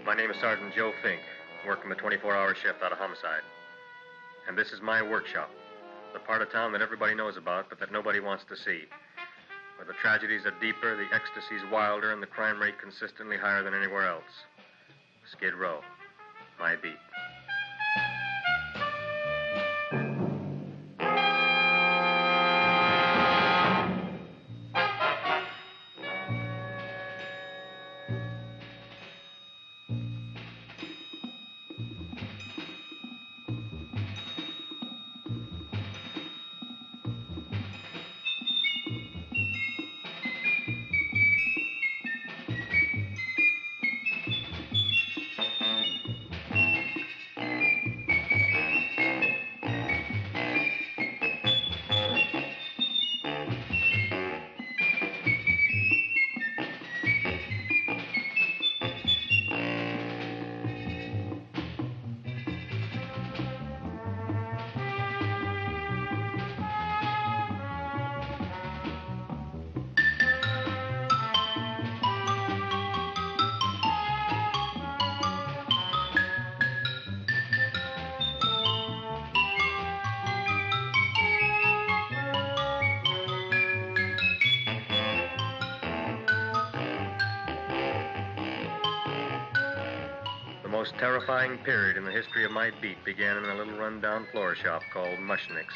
My name is Sergeant Joe Fink, working the 24-hour shift out of homicide. And this is my workshop, the part of town that everybody knows about, but that nobody wants to see. Where the tragedies are deeper, the ecstasy's wilder, and the crime rate consistently higher than anywhere else. Skid Row, my beat. The most terrifying period in the history of my beat began in a little run-down floor shop called Mushnick's.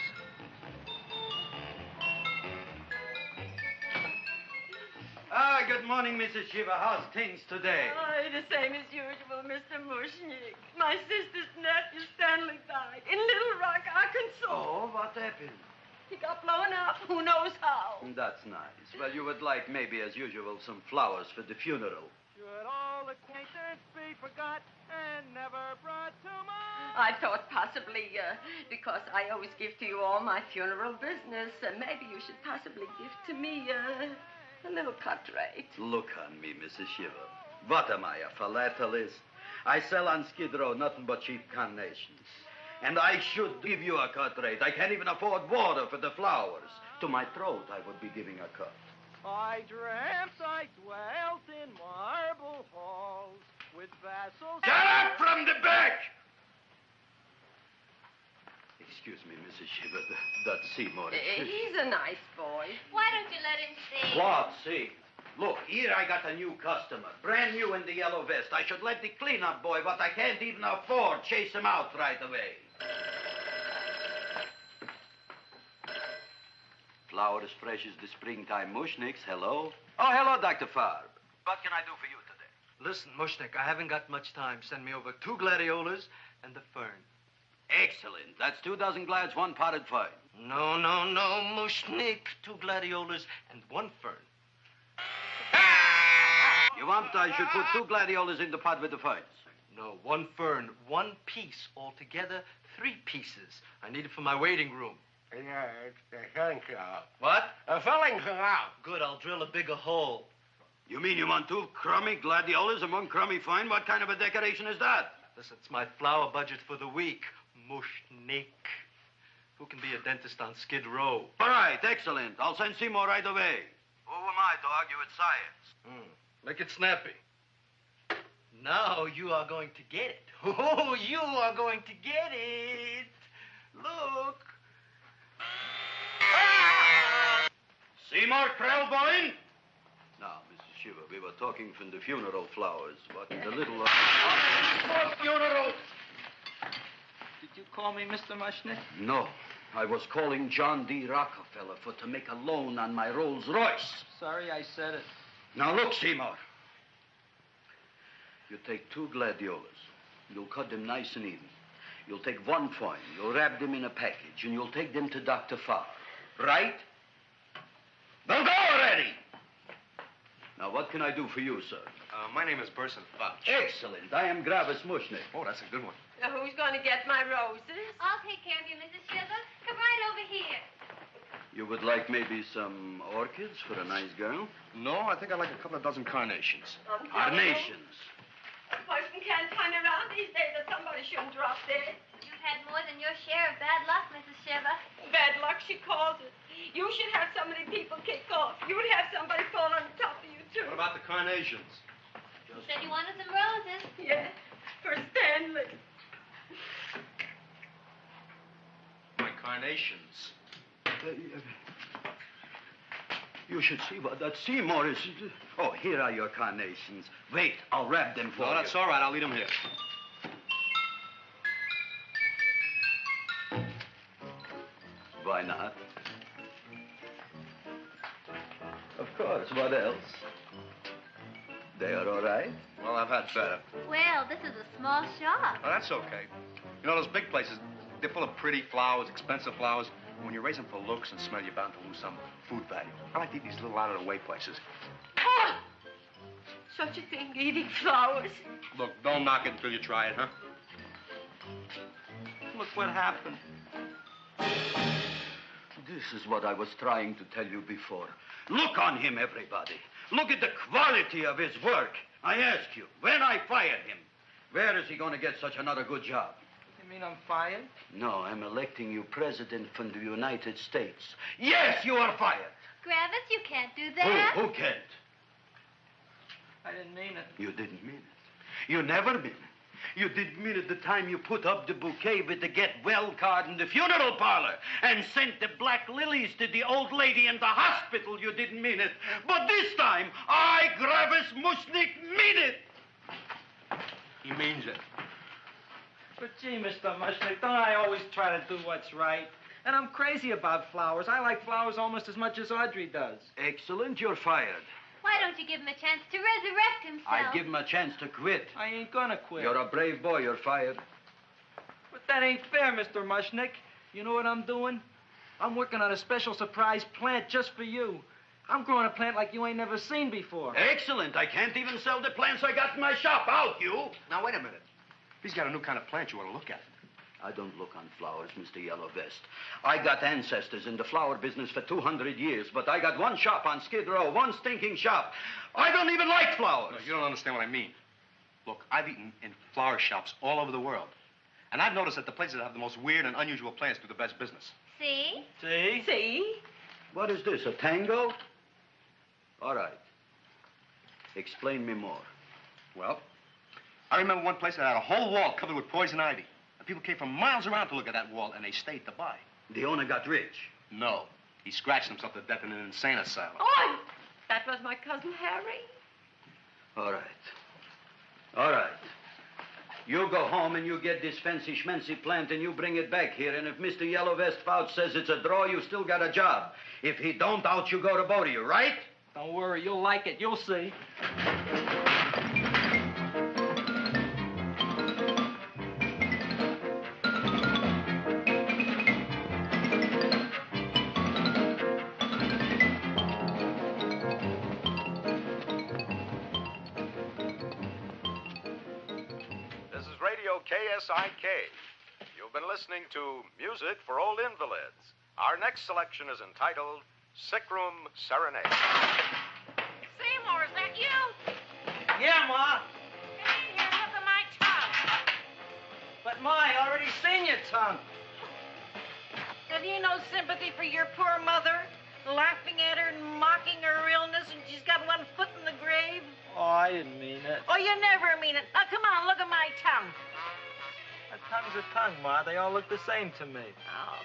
Good morning, Mrs. Shiva. How's things today? Oh, the same as usual, Mr. Mushnick. My sister's nephew, Stanley, died in Little Rock, Arkansas. Oh, what happened? He got blown up. Who knows how? That's nice. Well, you would like, maybe as usual, some flowers for the funeral. Should all acquaintance be forgot and never brought to mind? I thought possibly, because I always give to you all my funeral business, maybe you should possibly give to me a little cut rate. Look on me, Mrs. Shiva. What am I, a philatelist? I sell on Skid Row nothing but cheap carnations. And I should give you a cut rate. I can't even afford water for the flowers. To my throat, I would be giving a cut. I dreamt I dwelt in marble halls with vassals... Get up from the back! Excuse me, Mrs. Shiva, that's Seymour. He's a nice boy. Why don't you let him see? What, see? Look, here I got a new customer, brand new in the yellow vest. I should let the cleanup boy, but I can't even afford, chase him out right away. Flower as fresh as the springtime Mushnicks. Hello? Oh, hello, Dr. Farb. What can I do for you today? Listen, Mushnick, I haven't got much time. Send me over 2 gladiolas and the fern. Excellent. That's 2 dozen glads, 1 potted fern. No, Mushnick. 2 gladiolas and 1 fern. You want I should put 2 gladiolas in the pot with the ferns? No, 1 fern, 1 piece. Altogether, 3 pieces. I need it for my waiting room. Yeah, it's the filling canal. What? A filling canal. Good, I'll drill a bigger hole. You mean you want 2 crummy gladiolas and 1 crummy fern? What kind of a decoration is that? Listen, it's my flower budget for the week. Mushnick. Who can be a dentist on Skid Row? All right, excellent. I'll send Seymour right away. Who am I to argue with science? Make it snappy. Now you are going to get it. Oh, you are going to get it. Look. Seymour Krellboyne? Now, Mrs. Shiva, we were talking from the funeral flowers. What in the little... For funeral! Did you call me Mr. Mushnick? No. I was calling John D. Rockefeller to make a loan on my Rolls Royce. Sorry I said it. Now, look, Seymour. You take 2 gladiolas. You'll cut them nice and even. You'll take 1 fern. You'll wrap them in a package, and you'll take them to Dr. Farr. Right? Well, go already! Now, what can I do for you, sir? My name is Burson Fudge. Excellent. I am Gravis Mushnick. Oh, that's a good one. Who's going to get my roses? I'll take care of you, Mrs. Shiva. Come right over here. You would like maybe some orchids for a nice girl? No, I think I'd like a couple of dozen carnations. Carnations. A person can't turn around these days that somebody shouldn't drop dead. You've had more than your share of bad luck, Mrs. Shiva. Bad luck, she calls it. You should have so many people kick off. You'd have somebody fall on top of you, too. What about the carnations? Just said you wanted some roses. Yeah, for Stanley. My carnations. You should see what that Seymour is. Oh, here are your carnations. Wait, I'll wrap them for you. No, that's all right. I'll leave them here. Why not? Of course. What else? They are all right? Well, I've had better. Well, this is a small shop. Oh, that's okay. You know, those big places, they're full of pretty flowers, expensive flowers. When you raise them for looks and smell, you're bound to lose some food value. I like to eat these little out-of-the-way places. Oh! Such a thing, eating flowers. Look, don't knock it until you try it, huh? Look what happened. This is what I was trying to tell you before. Look on him, everybody. Look at the quality of his work. I ask you, when I fired him, where is he going to get such another good job? You mean I'm fired? No, I'm electing you president from the United States. Yes, you are fired. Gravis, you can't do that. Who can't? I didn't mean it. You didn't mean it. You never mean it. You didn't mean it the time you put up the bouquet with the get well card in the funeral parlor and sent the black lilies to the old lady in the hospital. You didn't mean it. But this time, I, Gravis Mushnick, mean it. He means it. But gee, Mr. Mushnick, don't I always try to do what's right? And I'm crazy about flowers. I like flowers almost as much as Audrey does. Excellent, you're fired. Why don't you give him a chance to resurrect himself? I give him a chance to quit. I ain't gonna quit. You're a brave boy, you're fired. But that ain't fair, Mr. Mushnick. You know what I'm doing? I'm working on a special surprise plant just for you. I'm growing a plant like you ain't never seen before. Excellent. I can't even sell the plants I got in my shop. Out, you. Now, wait a minute. He's got a new kind of plant you ought to look at. I don't look on flowers, Mr. Yellow Vest. I got ancestors in the flower business for 200 years, but I got one shop on Skid Row, one stinking shop. I don't even like flowers. No, you don't understand what I mean. Look, I've eaten in flower shops all over the world. And I've noticed that the places that have the most weird and unusual plants do the best business. See? See? See? What is this, a tango? All right. Explain me more. Well, I remember one place that had a whole wall covered with poison ivy. And people came from miles around to look at that wall, and they stayed to buy. The owner got rich. No. He scratched himself to death in an insane asylum. Oh, that was my cousin Harry. All right. All right. You go home and you get this fancy schmancy plant and you bring it back here. And if Mr. Yellow Vest Fouch says it's a draw, you still got a job. If he don't, out you go to both of you, right? Don't worry, you'll like it. You'll see. KSIK. You've been listening to Music for Old Invalids. Our next selection is entitled Sick Room Serenade. Seymour, is that you? Yeah, Ma. Get in here and look at my tongue. But, Ma, I already seen your tongue. Have you no sympathy for your poor mother? Laughing at her and mocking her illness, and she's got one foot in the grave? Oh, I didn't mean it. Oh, you never mean it. Now, come on, look at my tongue. A tongue's a tongue, Ma. They all look the same to me. Oh,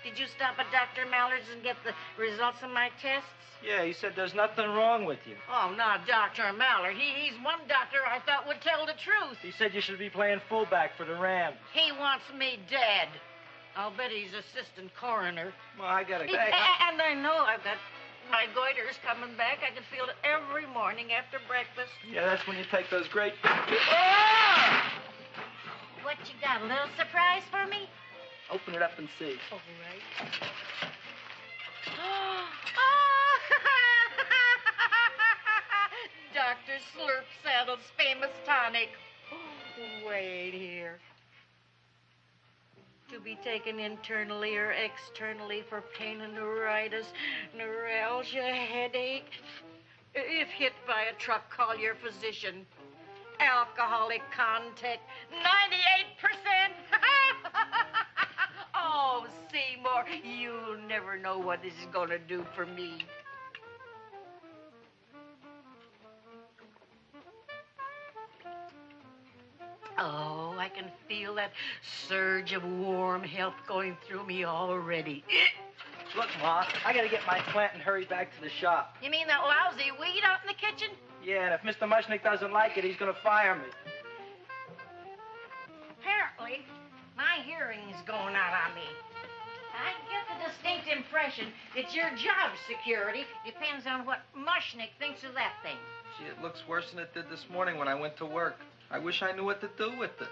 did you stop at Dr. Mallard's and get the results of my tests? Yeah, he said there's nothing wrong with you. Oh, not Dr. Mallard. He's one doctor I thought would tell the truth. He said you should be playing fullback for the Rams. He wants me dead. I'll bet he's assistant coroner. Ma, I gotta go. And I know I've got my goiter's coming back. I can feel it every morning after breakfast. Yeah, that's when you take those great big... Ah! What you got, a little surprise for me? Open it up and see. All right. Dr. Slurp Saddle's famous tonic. Wait here. To be taken internally or externally for pain and neuritis, neuralgia, headache. If hit by a truck, call your physician. Alcoholic content, 98%. Oh, Seymour, you'll never know what this is going to do for me. Oh, I can feel that surge of warm health going through me already. Look, Ma, I gotta get my plant and hurry back to the shop. You mean that lousy weed out in the kitchen? Yeah, and if Mr. Mushnick doesn't like it, he's gonna fire me. Apparently, my hearing is going out on me. I get the distinct impression that your job security depends on what Mushnick thinks of that thing. Gee, it looks worse than it did this morning when I went to work. I wish I knew what to do with it.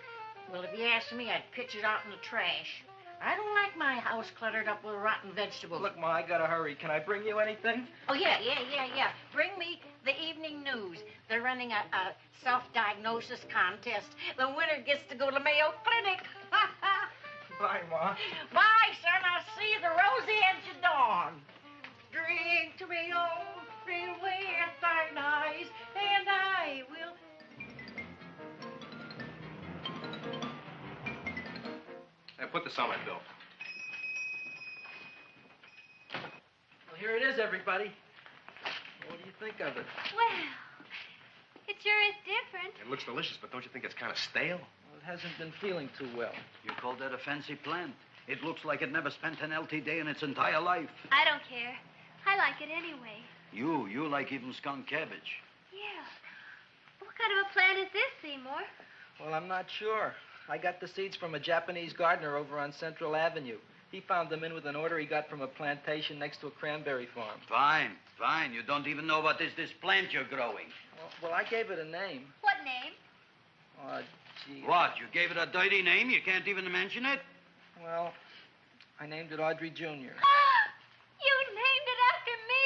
Well, if you asked me, I'd pitch it out in the trash. I don't like my house cluttered up with rotten vegetables. Look, Ma, I gotta hurry. Can I bring you anything? Oh, yeah. Bring me the evening news. They're running a self-diagnosis contest. The winner gets to go to Mayo Clinic. Bye, Ma. Bye, son. I'll see you at the rosy edge of dawn. Drink to me, oh, feel with thine eyes, and I will... Hey, put this on my bill. Well, here it is, everybody. What do you think of it? Well, it sure is different. It looks delicious, but don't you think it's kind of stale? Well, it hasn't been feeling too well. You call that a fancy plant? It looks like it never spent an LT day in its entire life. I don't care. I like it anyway. You like even skunk cabbage. Yeah. What kind of a plant is this, Seymour? Well, I'm not sure. I got the seeds from a Japanese gardener over on Central Avenue. He found them in with an order he got from a plantation next to a cranberry farm. Fine. You don't even know what is this plant you're growing. Well, I gave it a name. What name? Oh, gee. What, you gave it a dirty name? You can't even mention it? Well, I named it Audrey Jr. You named it after me.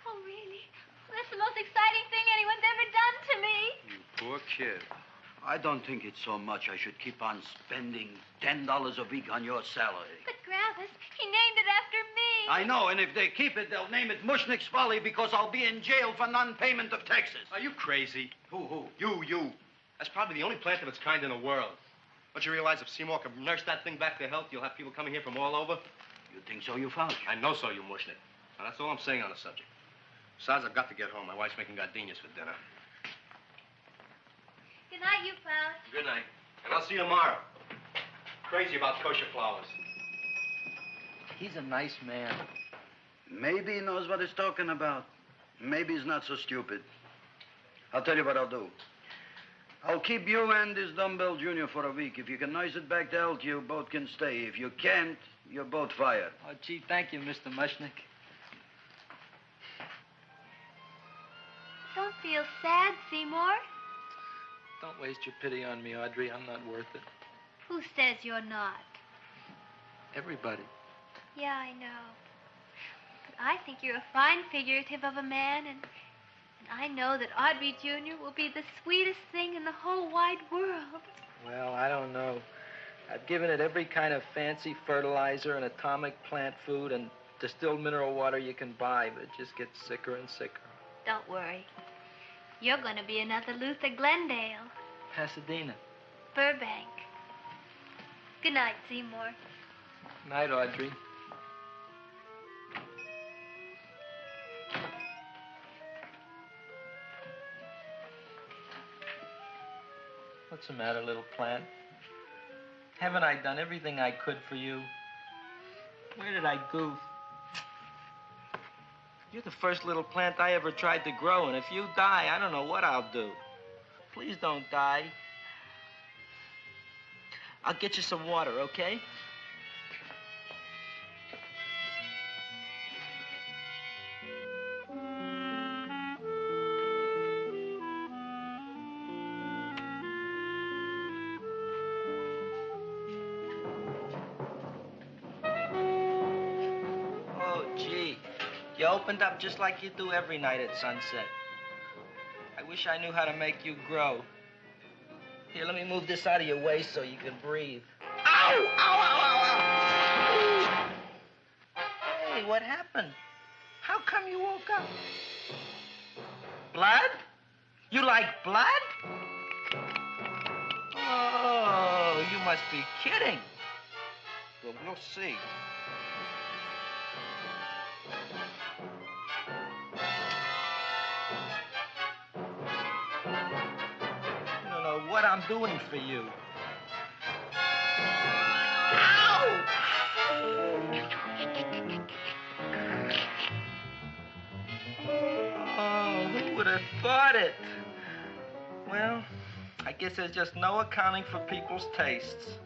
Oh, really? Well, that's the most exciting thing anyone's ever done to me. You poor kid. I don't think it's so much I should keep on spending $10 a week on your salary. But, Gravis, he named it after me. I know, and if they keep it, they'll name it Mushnick's Folly because I'll be in jail for non-payment of taxes. Are you crazy? Who? You. That's probably the only plant of its kind in the world. Don't you realize if Seymour can nurse that thing back to health, you'll have people coming here from all over? You think so, you found? I know so, you Mushnick. Now, that's all I'm saying on the subject. Besides, I've got to get home. My wife's making gardenias for dinner. Good night, you fellas. Good night. And I'll see you tomorrow. Crazy about kosher flowers. He's a nice man. Maybe he knows what he's talking about. Maybe he's not so stupid. I'll tell you what I'll do. I'll keep you and this Dumbbell Jr. for a week. If you can nurse it back to health, you both can stay. If you can't, you're both fired. Oh, gee, thank you, Mr. Mushnick. Don't feel sad, Seymour. Don't waste your pity on me, Audrey. I'm not worth it. Who says you're not? Everybody. Yeah, I know. But I think you're a fine figurative of a man, and I know that Audrey Jr. will be the sweetest thing in the whole wide world. Well, I don't know. I've given it every kind of fancy fertilizer and atomic plant food and distilled mineral water you can buy, but it just gets sicker and sicker. Don't worry. You're going to be another Luther Glendale. Pasadena. Burbank. Good night, Seymour. Night, Audrey. What's the matter, little plant? Haven't I done everything I could for you? Where did I goof? You're the first little plant I ever tried to grow, and if you die, I don't know what I'll do. Please don't die. I'll get you some water, okay? You opened up just like you do every night at sunset. I wish I knew how to make you grow. Here, let me move this out of your way so you can breathe. Ow! Ow, ow, ow, ow! Hey, what happened? How come you woke up? Blood? You like blood? Oh, you must be kidding. Well, we'll see. What I'm doing for you? Oh, who would have thought it? Well, I guess there's just no accounting for people's tastes.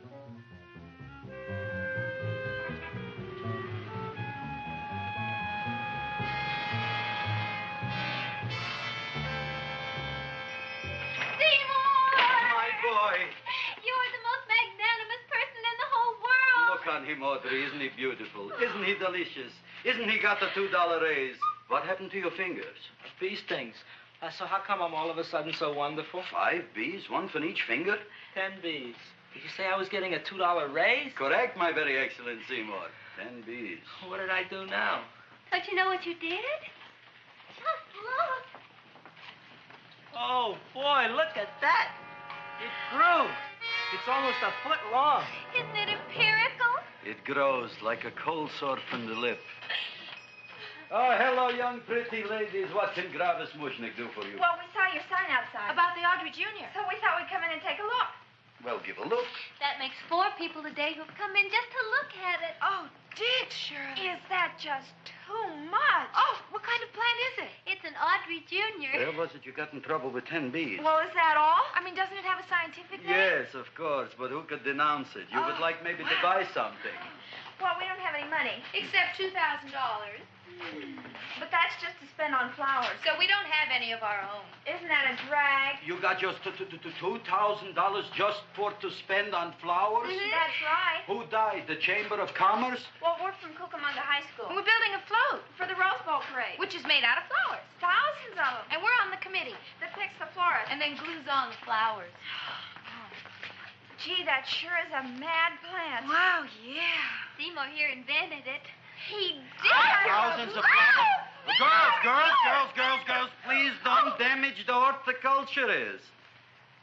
On him, Audrey. Isn't he beautiful? Isn't he delicious? Isn't he got the $2 raise? What happened to your fingers? Bee stings. So how come I'm all of a sudden so wonderful? 5 bees, one for each finger? 10 bees. Did you say I was getting a $2 raise? Correct, my very excellent Seymour. 10 bees. What did I do now? Don't you know what you did? Just look. Oh, boy, look at that. It grew. It's almost a foot long. Isn't it empirical? It grows like a cold sore from the lip. Oh, hello, young pretty ladies. What can Gravis Mushnick do for you? Well, we saw your sign outside. About the Audrey Jr. So we thought we'd come in and take a look. Well, give a look. That makes 4 people a day who've come in just to look at it. Oh, Dick, Shirley. Is that just too much? Oh, what kind of plant is it? It's an Audrey Jr. Where was it you got in trouble with 10 bees? Well, is that all? I mean, doesn't it have a scientific name? Yes, of course, but who could denounce it? You would like maybe to buy something. Well, we don't have any money. Except $2,000. But that's just to spend on flowers. So we don't have any of our own. Isn't that a drag? You got just $2,000 just to spend on flowers? Mm-hmm. That's right. Who died? The Chamber of Commerce? Well, we're from Cucamonga High School. We're building a float For the Rose Bowl parade. which is made out of flowers. Thousands of them. And we're on the committee That picks the florist. and then glues on the flowers. Gee, that sure is a mad plant. Wow, yeah. Seymour here invented it. He did. Thousands of flowers. Girls, please don't damage the horticulturist.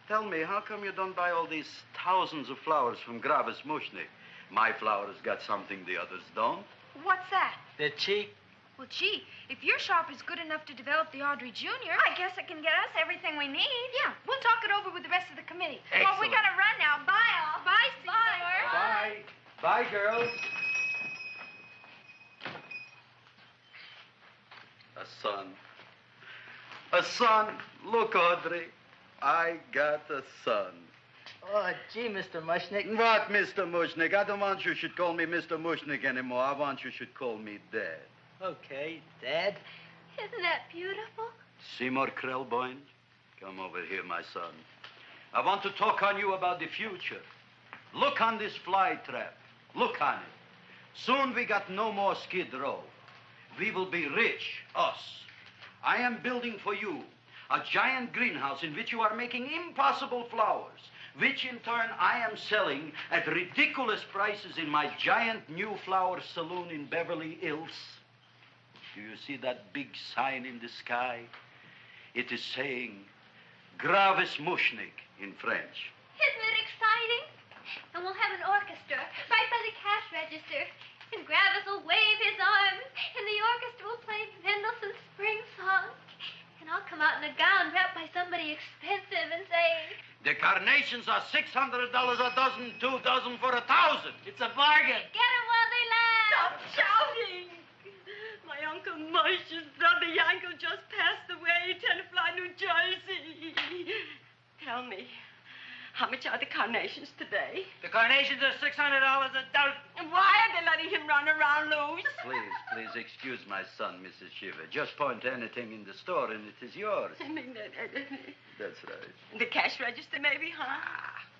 Tell me, how come you don't buy all these thousands of flowers from Gravis Mushnick? My flowers got something the others don't. What's that? They're cheap. Well, gee, if your shop is good enough to develop the Audrey Jr., I guess it can get us everything we need. Yeah, we'll talk it over with the rest of the committee. Well, we gotta run now. Bye, all. Bye, Seymour. Bye. Bye, girls. A son. A son. Look, Audrey. I got a son. Oh, gee, Mr. Mushnick. What, Mr. Mushnick? I don't want you should call me Mr. Mushnick anymore. I want you should call me Dad. Okay, Dad. Isn't that beautiful? Seymour Krellboyne, come over here, my son. I want to talk on you about the future. Look on this fly trap. Look on it. Soon we got no more Skid Row. We will be rich, us. I am building for you a giant greenhouse in which you are making impossible flowers, which in turn I am selling at ridiculous prices in my giant new flower saloon in Beverly Hills. Do you see that big sign in the sky? It is saying Gravis Mushnick in French. Isn't it exciting? And we'll have an orchestra right by the cash register. And Gravis will wave his arms. And the orchestra will play Mendelssohn's Spring Song. And I'll come out in a gown wrapped by somebody expensive and say... The carnations are $600 a dozen, 2 dozen for $1,000. It's a bargain. Get 'em while they last. Stop shouting. My Uncle Mush's brother Yankel just passed away, Tenafly, New Jersey. Tell me, how much are the carnations today? The carnations are $600 a dozen. And why are they letting him run around loose? Please excuse my son, Mrs. Shiver. Just point to anything in the store and it is yours. I mean, That's right. the cash register maybe, huh?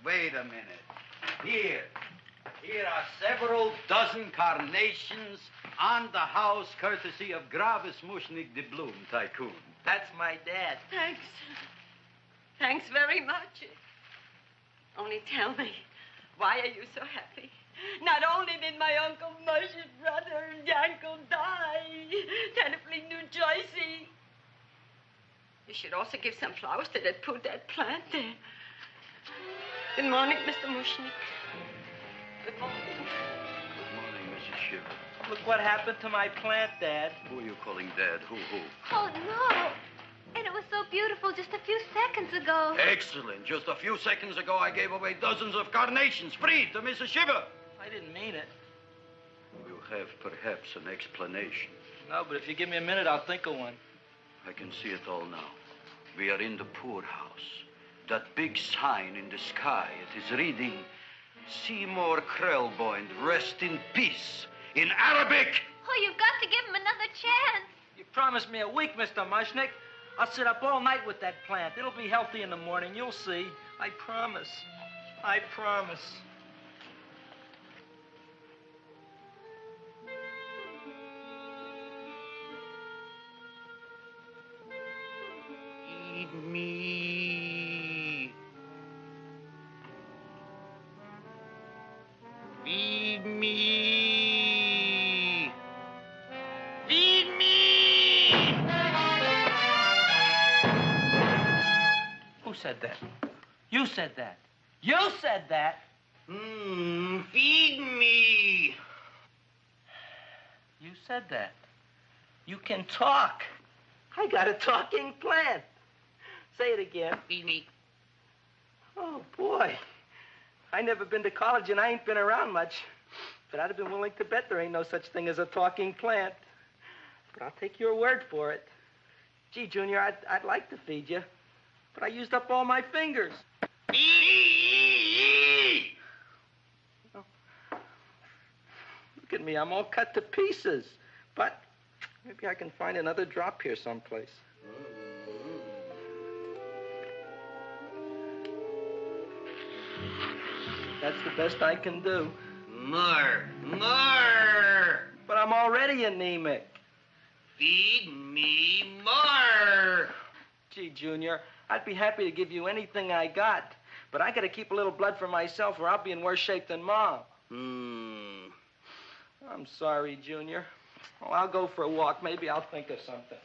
Wait a minute. Here are several dozen carnations on the house courtesy of Gravis Mushnick, the Bloom Tycoon. That's my dad. Thanks. Thanks very much. Only tell me, why are you so happy? Not only did my Uncle Mush's brother Yankel die, Tenafly, New Jersey. You should also give some flowers to that poor dead plant there. Good morning, Mr. Mushnick. Good morning. Good morning, Mrs. Shiver. Look what happened to my plant, Dad. Who are you calling Dad? Who? Oh, no. And it was so beautiful just a few seconds ago. Excellent. Just a few seconds ago, I gave away dozens of carnations free to Mrs. Shiver. I didn't mean it. You have perhaps an explanation. No, but if you give me a minute, I'll think of one. I can see it all now. We are in the poorhouse. That big sign in the sky, it is reading, Seymour Krelboind, rest in peace, in Arabic. Oh, you've got to give him another chance. You promised me a week, Mr. Mushnick. I'll sit up all night with that plant. It'll be healthy in the morning. You'll see. I promise. I promise. Feed me. Feed me. Feed me. Who said that? You said that. You said that. Feed me. You said that. You can talk. I got a talking plant. Say it again. Feed me. Oh, boy. I never been to college and I ain't been around much. But I'd have been willing to bet there ain't no such thing as a talking plant. But I'll take your word for it. Gee, Junior, I'd like to feed you. But I used up all my fingers. Look at me, I'm all cut to pieces. But maybe I can find another drop here someplace. That's the best I can do. More. But I'm already anemic. Feed me more. Gee, Junior, I'd be happy to give you anything I got. But I gotta keep a little blood for myself or I'll be in worse shape than Mom. I'm sorry, Junior. Well, I'll go for a walk. Maybe I'll think of something.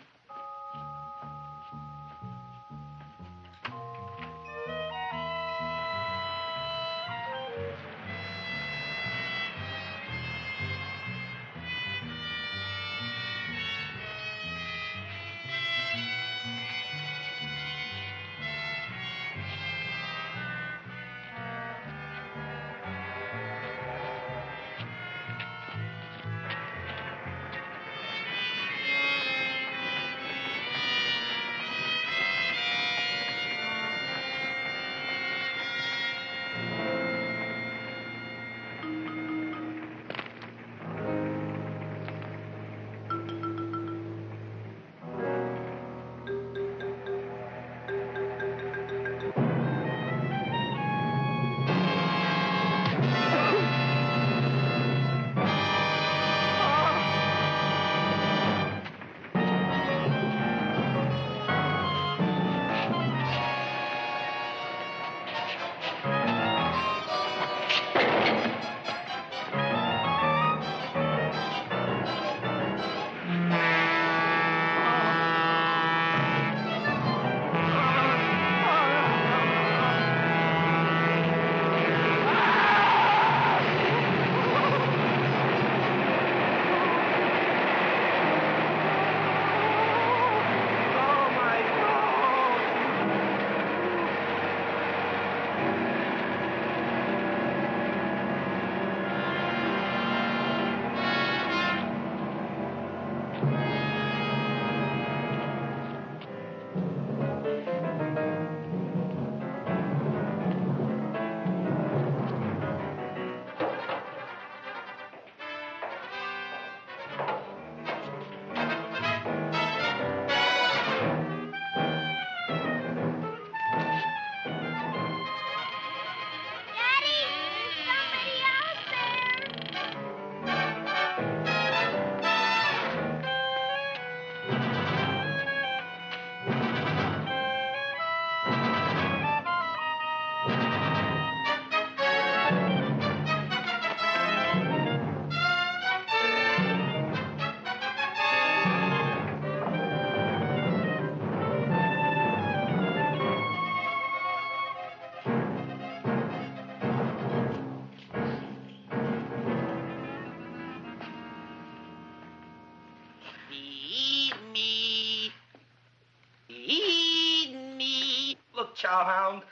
chowhound.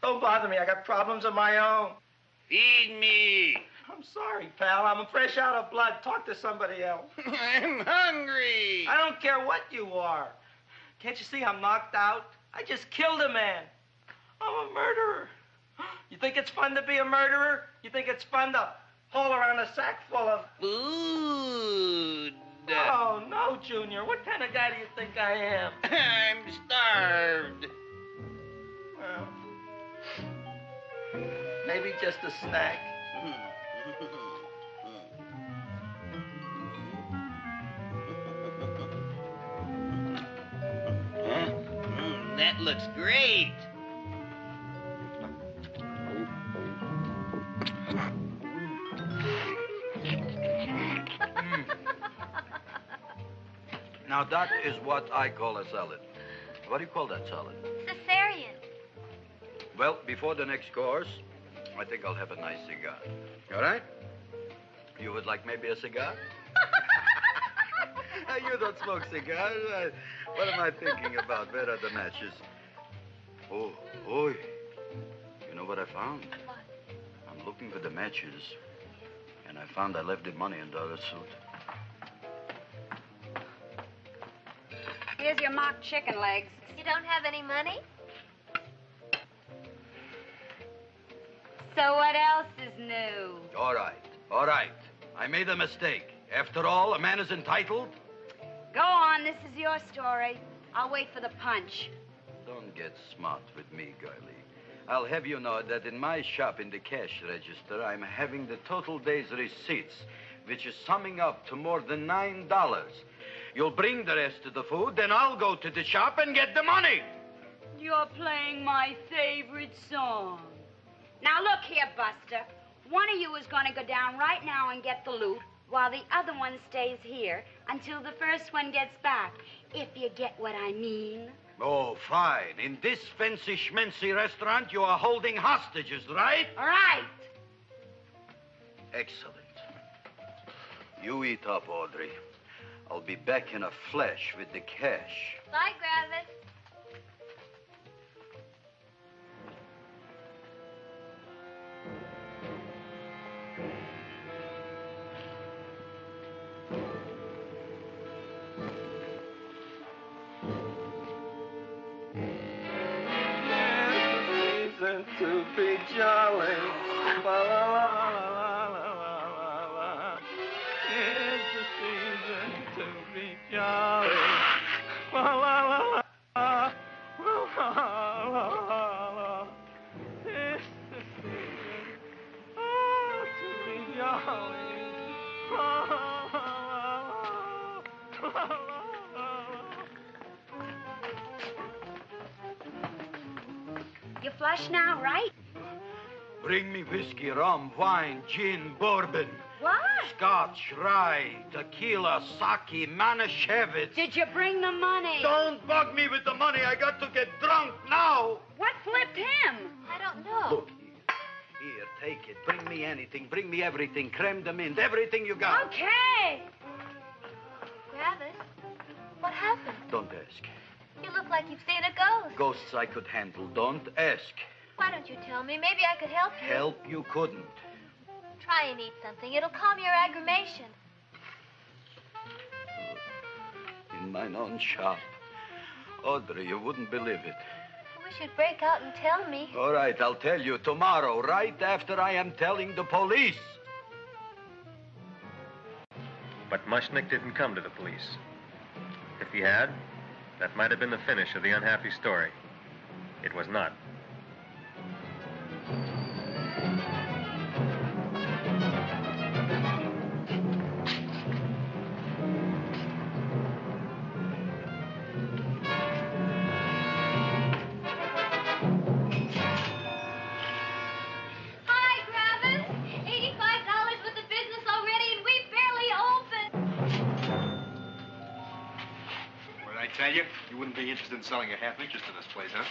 Don't bother me. I got problems of my own. Feed me. I'm sorry, pal. I'm fresh out of blood. Talk to somebody else. I'm hungry. I don't care what you are. Can't you see I'm knocked out? I just killed a man. I'm a murderer. You think it's fun to be a murderer? You think it's fun to haul around a sack full of... Food. Oh, no, Junior. What kind of guy do you think I am? I'm starved. Well, maybe just a snack. That looks great. Now, that is what I call a salad. What do you call that salad? Cesarean. Well, before the next course, I think I'll have a nice cigar. All right? You would like maybe a cigar? You don't smoke cigars. What am I thinking about? Where are the matches? Oh, you know what I found? What? I'm looking for the matches, and I found I left the money in the other suit. Here's your mock chicken legs. You don't have any money? So what else is new? All right. I made a mistake. After all, a man is entitled. Go on, this is your story. I'll wait for the punch. Don't get smart with me, girlie. I'll have you know that in my shop in the cash register, I'm having the total day's receipts, which is summing up to more than $9. You'll bring the rest of the food, then I'll go to the shop and get the money. You're playing my favorite song. Now look here, Buster. One of you is going to go down right now and get the loot, while the other one stays here until the first one gets back, if you get what I mean. Oh, fine. In this fancy schmancy restaurant, you are holding hostages, right? All right. Excellent. You eat up, Audrey. I'll be back in a flash with the cash. Bye, Gravis. To be jolly. La, la, la, la, la, la, la. It's the season to be jolly. La, la, la, la, la, la, la, la. It's the season to be jolly. La, la, la, la, la, la. You flush now, right? Bring me whiskey, rum, wine, gin, bourbon. What? Scotch, rye, tequila, sake, Manischewitz. Did you bring the money? Don't bug me with the money. I got to get drunk now. What flipped him? I don't know. Look here. Here, take it. Bring me anything. Bring me everything. Creme de menthe. Everything you got. Okay. Gravis, what happened? Don't ask. You look like you've seen a ghost. Ghosts I could handle. Don't ask. Why don't you tell me? Maybe I could help you. Help you couldn't. Try and eat something. It'll calm your aggravation. In mine own shop. Audrey, you wouldn't believe it. I wish you'd break out and tell me. All right, I'll tell you tomorrow, right after I am telling the police. But Mushnick didn't come to the police. If he had, that might have been the finish of the unhappy story. It was not. Hi, Gravis. $85 worth of business already, and we barely opened. What did I tell you? You wouldn't be interested in selling a half interest in this place, huh?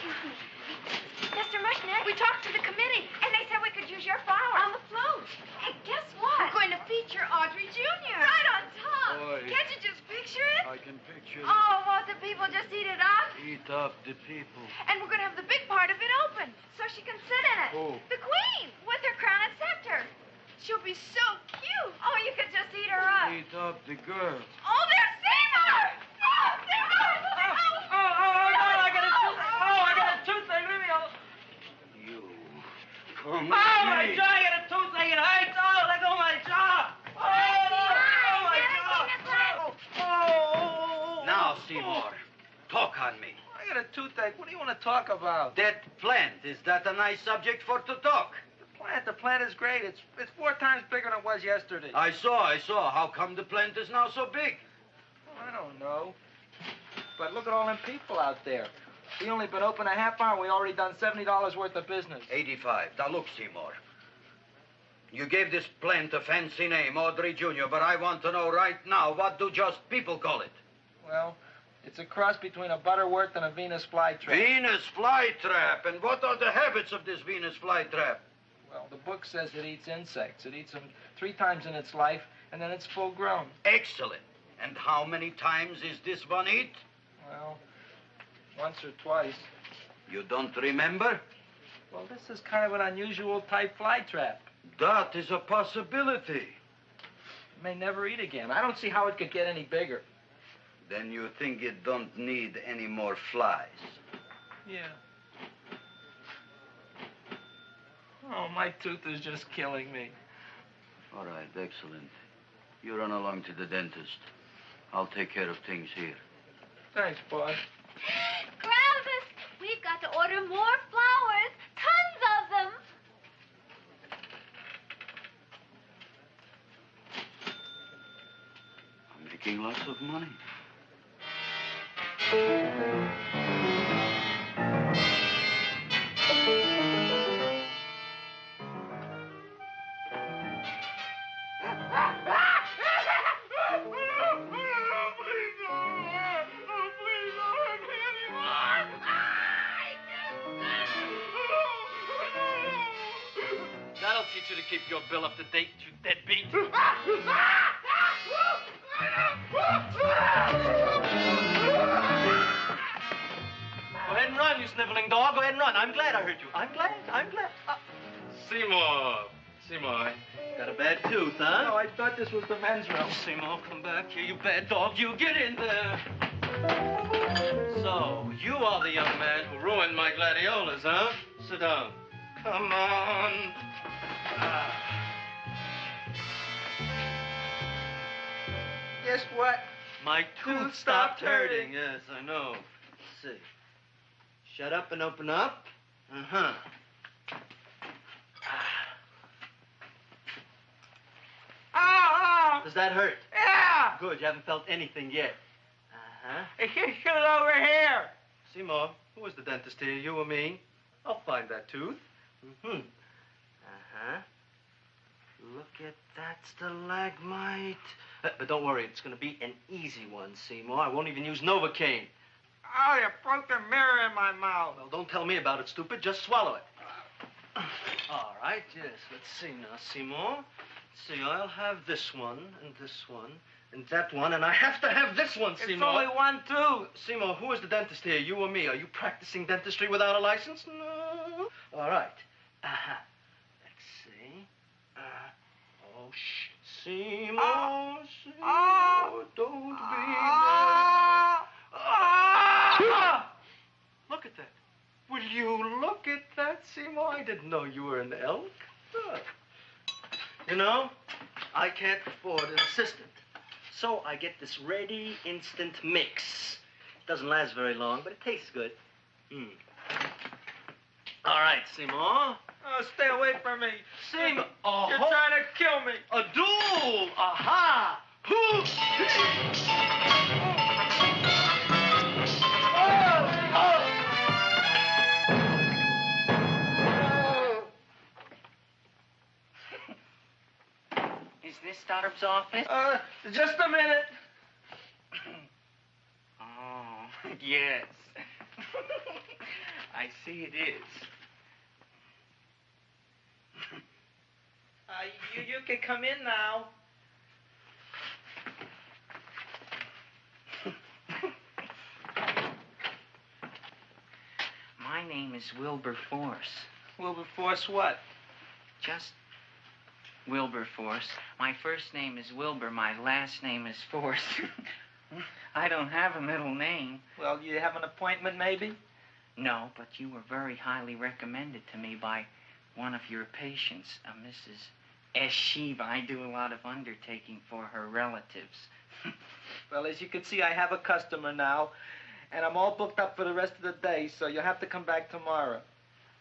Mr. Mushnick, we talked to the committee, and they said we could use your flower. On the float. Hey, guess what? We're going to feature Audrey Jr. Right on top. boy. Can't you just picture it? I can picture it. Oh, won't the people just eat it up? Eat up the people. And we're going to have the big part of it open, so she can sit in it. Who? The queen, with her crown and scepter. She'll be so cute. Oh, you could just eat her up. Eat up the girl. Oh, there's Seymour! Oh, Seymour! I got a toothache. Leave me alone. You. Come Oh, with my me. jaw, I got a toothache. It hurts. Oh, let go of my jaw. Oh, my jaw. Oh. Now, Seymour, talk on me. I got a toothache. What do you want to talk about? That plant, is that a nice subject for to talk? The plant is great. It's 4 times bigger than it was yesterday. I saw. How come the plant is now so big? I don't know. But look at all them people out there. We only been open a half hour. We already done $70 worth of business. 85. Now, look, Seymour. You gave this plant a fancy name, Audrey Jr., but I want to know right now, what do just people call it? Well, it's a cross between a Butterworth and a Venus flytrap. Venus flytrap. And what are the habits of this Venus flytrap? Well, the book says it eats insects. It eats them 3 times in its life, and then it's full grown. Excellent. And how many times is this one eat? Well, once or twice. You don't remember? Well, this is kind of an unusual type flytrap. That is a possibility. It may never eat again. I don't see how it could get any bigger. Then you think it don't need any more flies? Yeah. Oh, my tooth is just killing me. All right, excellent. You run along to the dentist. I'll take care of things here. Thanks, boy. Gravis, we've got to order more flowers. Tons of them. I'm making lots of money. That'll teach you to keep your bill up to date, you deadbeat. Go ahead and run, you sniveling dog. Go ahead and run. I'm glad I heard you. I'm glad. Seymour, got a bad tooth, huh? No, I thought this was the men's room. Seymour, come back here, you bad dog. You get in there. So, you are the young man who ruined my gladiolas, huh? Sit down. Come on. Guess what? My tooth stopped hurting. Yes, I know. Let's see. Shut up and open up. Uh-huh. Oh! Does that hurt? Yeah! Good, you haven't felt anything yet. Uh-huh. Hey, get it over here. Seymour, who was the dentist here, you or me? I'll find that tooth. Mm-hmm. Uh-huh. Look at that stalagmite. But don't worry, it's going to be an easy one, Seymour. I won't even use Novocaine. Oh, you broke the mirror in my mouth. Well, don't tell me about it, stupid. Just swallow it. All right, yes. Let's see now, Seymour. Let's see, I'll have this one, and that one, and I have to have this one, Seymour. It's only one tooth. Seymour, who is the dentist here, you or me? Are you practicing dentistry without a license? No. All right. Uh-huh. Let's see. Oh, shh. Seymour, Seymour, don't be mad. Look at that. Will you look at that, Seymour? I didn't know you were an elk. You know, I can't afford an assistant. So I get this ready instant mix. It doesn't last very long, but it tastes good. All right, Seymour. Oh, stay away from me. Seymour. You're trying to kill me. A duel. Aha. Is this Stoddard's office? Just a minute. Oh, yes. I see it is. You can come in now. My name is Wilberforce. Wilberforce what? Just Wilberforce. My first name is Wilbur. My last name is Force. I don't have a middle name. Well, you have an appointment, maybe? No, but you were very highly recommended to me by one of your patients, Mrs. S. Shiva. I do a lot of undertaking for her relatives. Well, as you can see, I have a customer now, and I'm all booked up for the rest of the day, so you'll have to come back tomorrow.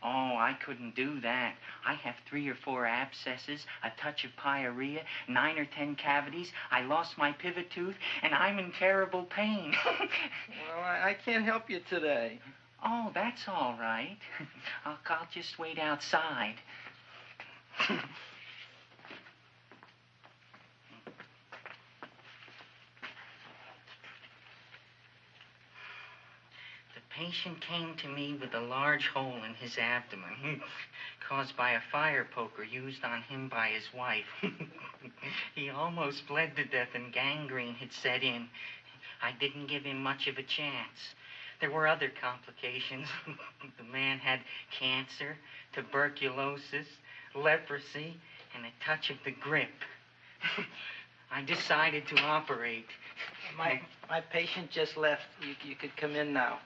Oh, I couldn't do that. I have 3 or 4 abscesses, a touch of pyorrhea, 9 or 10 cavities. I lost my pivot tooth, and I'm in terrible pain. Well, I can't help you today. Oh, that's all right. I'll just wait outside. The patient came to me with a large hole in his abdomen, caused by a fire poker used on him by his wife. He almost bled to death and gangrene had set in. I didn't give him much of a chance. There were other complications. The man had cancer, tuberculosis, leprosy, and a touch of the grip. I decided to operate. My patient just left. You could come in now.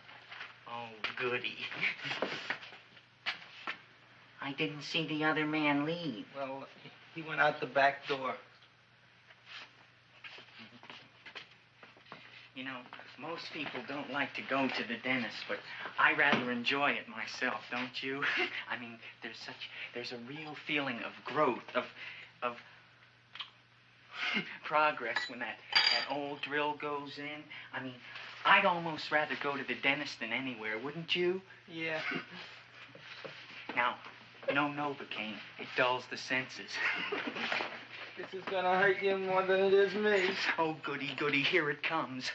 Oh, goody. I didn't see the other man leave. Well, he went out the back door. You know, most people don't like to go to the dentist, but I rather enjoy it myself, don't you? I mean, there's a real feeling of growth, of progress when that old drill goes in. I mean, I'd almost rather go to the dentist than anywhere, wouldn't you? Yeah. Now, no Novocaine. It dulls the senses. This is gonna hurt you more than it is me. Oh, goody, goody, here it comes.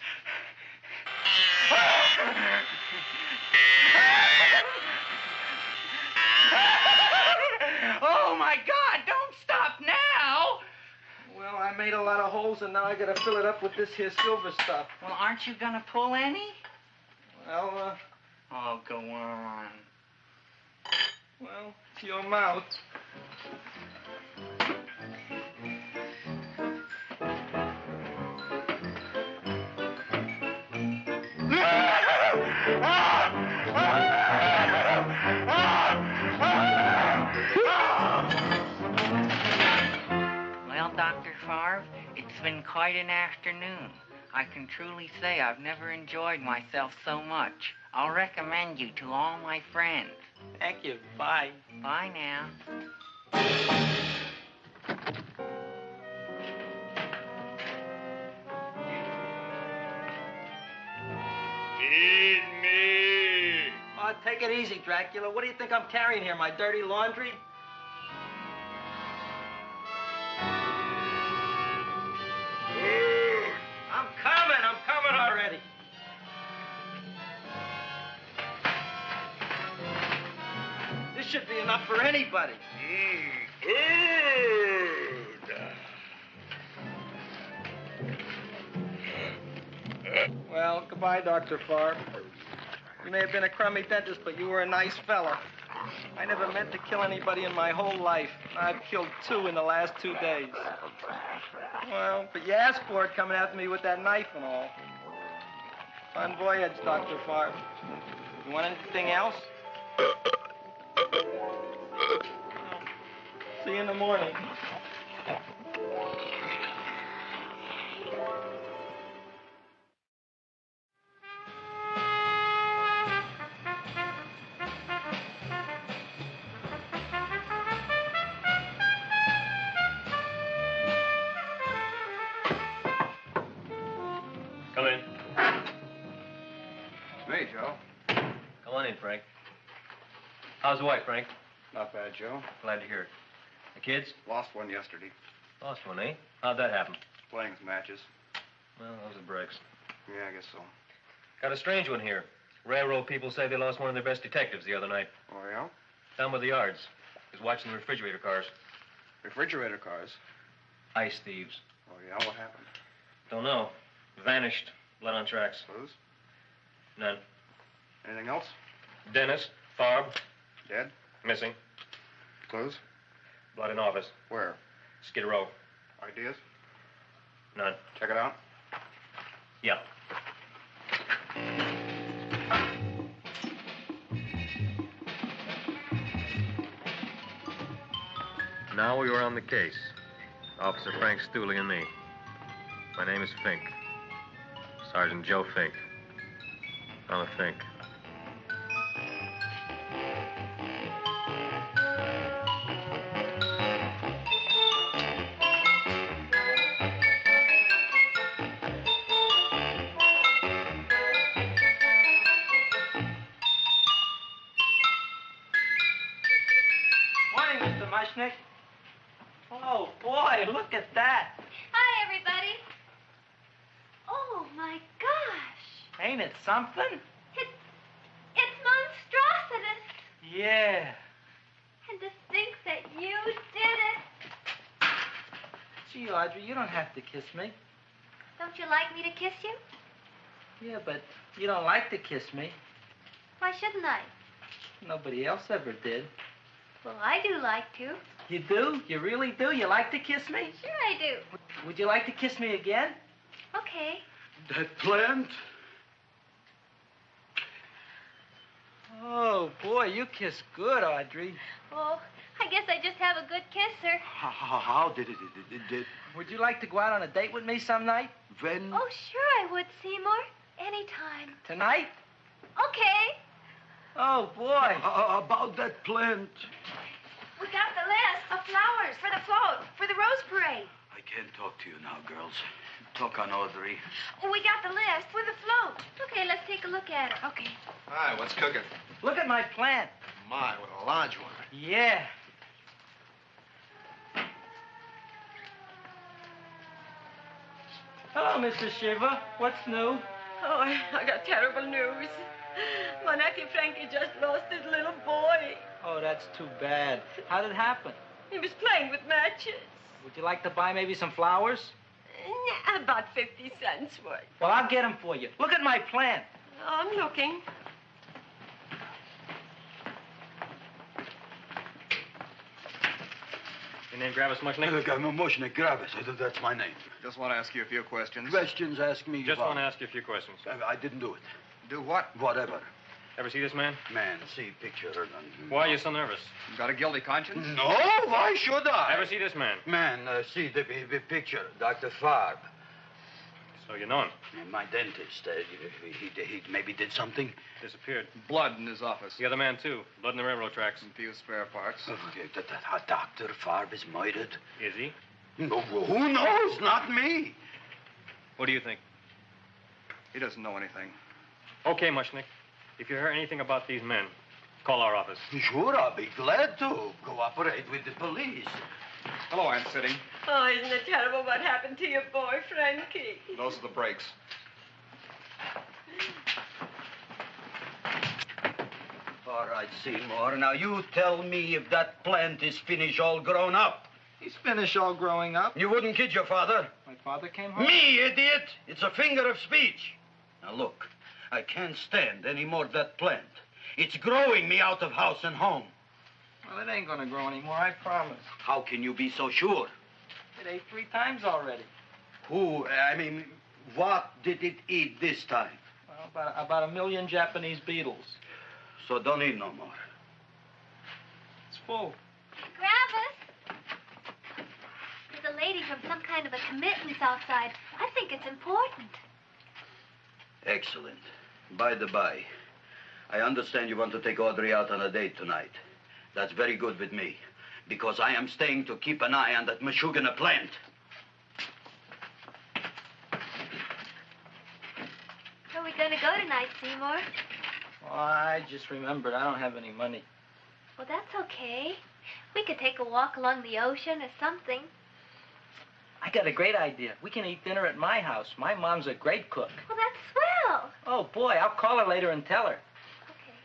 Oh, my God, don't stop now! Well, I made a lot of holes, and now I gotta fill it up with this here silver stuff. Well, aren't you gonna pull any? Well, Oh, go on. Well, it's your mouth. Well, Dr. Favre, it's been quite an afternoon. I can truly say I've never enjoyed myself so much. I'll recommend you to all my friends. Thank you. Bye. Bye now. Feed me. Oh, take it easy, Dracula. What do you think I'm carrying here, my dirty laundry? I'm coming already. This should be enough for anybody. Well, goodbye, Dr. Favre. You may have been a crummy dentist, but you were a nice fella. I never meant to kill anybody in my whole life. I've killed 2 in the last 2 days. Well, but you asked for it coming after me with that knife and all. Bon voyage, Dr. Favre. You want anything else? See you in the morning. Come in. It's me, Joe. Come on in, Frank. How's the wife, Frank? Not bad, Joe. Glad to hear it. The kids? Lost one yesterday. Lost one, eh? How'd that happen? Playing some matches. Well, those are breaks. Yeah, I guess so. Got a strange one here. Railroad people say they lost one of their best detectives the other night. Oh, yeah? Down by the yards. He was watching the refrigerator cars. Refrigerator cars? Ice thieves. Oh, yeah? What happened? Don't know. Vanished. Blood on tracks. Clues? None. Anything else? Dennis, Farb. Dead? Missing. Clues? Blood in office. Where? Skid Row. Ideas? None. Check it out. Yeah. Now we were on the case. Officer Frank Stooley and me. My name is Fink. Sergeant Joe Fink. I'm a Fink. Morning, Mr. Mushnick. Oh, boy, look at that. Hi, everybody. Oh, my gosh. Ain't it something? It's monstrositous. Yeah. And to think that you did it. Gee, Audrey, you don't have to kiss me. Don't you like me to kiss you? Yeah, but you don't like to kiss me. Why shouldn't I? Nobody else ever did. Well, I do like to. You do? You really do? You like to kiss me? Sure I do. Would you like to kiss me again? Okay. That plant? Oh, boy, you kiss good, Audrey. Oh, I guess I just have a good kisser. How did it? Would you like to go out on a date with me some night? When? Oh, sure I would, Seymour. Anytime. Tonight? Okay. Oh, boy. About that plant. We got the list of flowers for the float, for the Rose Parade. I can't talk to you now, girls. Talk on Audrey. We got the list for the float. Okay, let's take a look at it. Okay. Hi, what's cooking? Look at my plant. My, what a large one. Yeah. Hello, Mr. Shiva. What's new? Oh, I got terrible news. My nephew Frankie just lost his little boy. Oh, that's too bad. How did it happen? He was playing with matches. Would you like to buy maybe some flowers? About 50 cents worth. Well, I'll get them for you. Look at my plant. I'm looking. Your name Gravis Mushnick? Look, I'm a Mushnick, Gravis. That's my name. Just want to ask you a few questions. Questions, ask me. Just want to ask you a few questions. I didn't do it. Do what? Whatever. Ever see this man? Man, see picture. Why are you so nervous? You got a guilty conscience? No, why should I? Ever see this man? Man, see the picture. Dr. Farb. So you know him? My dentist. He maybe did something. Disappeared. Blood in his office. The other man, too. Blood in the railroad tracks. And few spare parts. Dr. Farb is murdered. Is he? No, who knows? Not me. What do you think? He doesn't know anything. Okay, Mushnick. If you hear anything about these men, call our office. Sure, I'll be glad to cooperate with the police. Hello, Aunt Sitting. Oh, isn't it terrible what happened to your boy, Frankie? Those are the brakes. All right, Seymour. Now, you tell me if that plant is finished all grown up. He's finished all growing up. You wouldn't kid your father? My father came home? Me, idiot! It's a figure of speech. Now, look. I can't stand any more of that plant. It's growing me out of house and home. Well, it ain't gonna grow anymore, I promise. How can you be so sure? It ate 3 times already. What did it eat this time? Well, about 1 million Japanese beetles. So don't eat no more. It's full. Gravis! There's a lady from some kind of a commitment outside. I think it's important. Excellent. By the by, I understand you want to take Audrey out on a date tonight. That's very good with me, because I am staying to keep an eye on that Meshuggah plant. Where are we going to go tonight, Seymour? Well, I just remembered I don't have any money. Well, that's okay. We could take a walk along the ocean or something. I got a great idea. We can eat dinner at my house. My mom's a great cook. Well, that's swell. Oh, boy, I'll call her later and tell her. Okay.